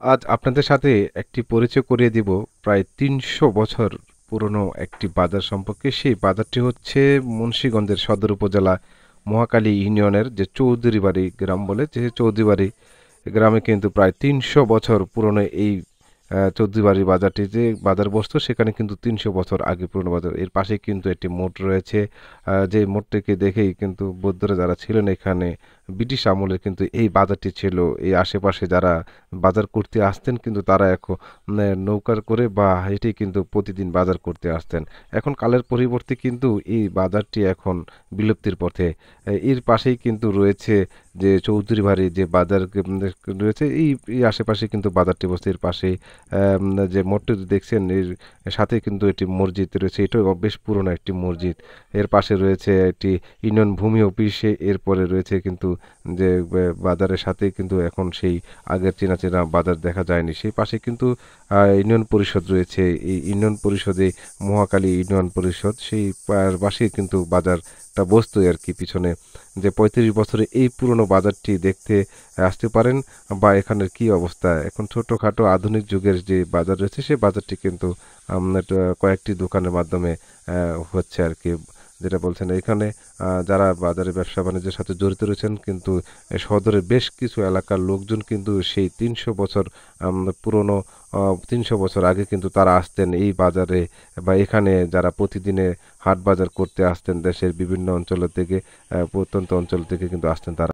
আজ আপনাদের সাথে একটি পরিচয় করিয়ে দিব প্রায় ৩০০ বছর পুরনো একটি বাজার সম্পর্কে। সেই বাজারটি হচ্ছে মুন্সিগঞ্জের সদর উপজেলা মহাখালী ইউনিয়নের যে চৌধুরীবাড়ি গ্রাম বলে, যে চৌধুরীবাড়ি গ্রামে কিন্তু প্রায় ৩০০ বছর পুরনো এই চৌধুরীবাড়ি বাজারটি যে বাজার বসতো সেখানে কিন্তু ৩০০ বছর আগে পুরনো বাজার। এর পাশে কিন্তু একটি মোড় রয়েছে, যে মোড়টিকে দেখেই কিন্তু বৌদ্ধরা যারা ছিলেন এখানে ব্রিটিশ আমলে কিন্তু এই বাজারটি ছিল। এই আশেপাশে যারা বাজার করতে আসতেন কিন্তু তারা এখন নৌকার করে বা হেঁটেই কিন্তু প্রতিদিন বাজার করতে আসতেন। এখন কালের পরিবর্তে কিন্তু এই বাজারটি এখন বিলুপ্তির পথে। এর পাশেই কিন্তু রয়েছে যে চৌধুরী বাড়ি যে বাজার রয়েছে, এই আশেপাশে কিন্তু বাজারটি বসে। এর পাশে যে মোড়টি দেখছেন এর সাথে কিন্তু একটি মসজিদ রয়েছে, এটাও বেশ পুরনো একটি মসজিদ। এর পাশে রয়েছে একটি ইউনিয়ন ভূমি অফিসে, এরপরে রয়েছে কিন্তু যে বাজারের সাথে কিন্তু এখন সেই আগের চেনা চেনা বাজার দেখা যায়নি। সেই পাশে কিন্তু ইউনিয়ন পরিষদ রয়েছে, এই ইউনিয়ন পরিষদে মহাখালী ইউনিয়ন পরিষদ, সেই পাশে কিন্তু বাজারটা বসতোই আর কি পিছনে। যে ৩৫ বছরে এই পুরনো বাজারটি দেখতে আসতে পারেন, বা এখানের কি অবস্থা এখন ছোটোখাটো আধুনিক যুগের যে বাজার রয়েছে সেই বাজারটি কিন্তু কয়েকটি দোকানের মাধ্যমে হচ্ছে আর কি। যেটা বলছেন এখানে যারা বাজারে ব্যবসা বাণিজ্যের সাথে জড়িত রয়েছেন কিন্তু সদরের বেশ কিছু এলাকার লোকজন কিন্তু সেই ৩০০ বছর পুরনো ৩০০ বছর আগে কিন্তু তারা আসতেন এই বাজারে, বা এখানে যারা প্রতিদিনে হাট বাজার করতে আসতেন দেশের বিভিন্ন অঞ্চল থেকে, প্রত্যন্ত অঞ্চল থেকে কিন্তু আসতেন তারা।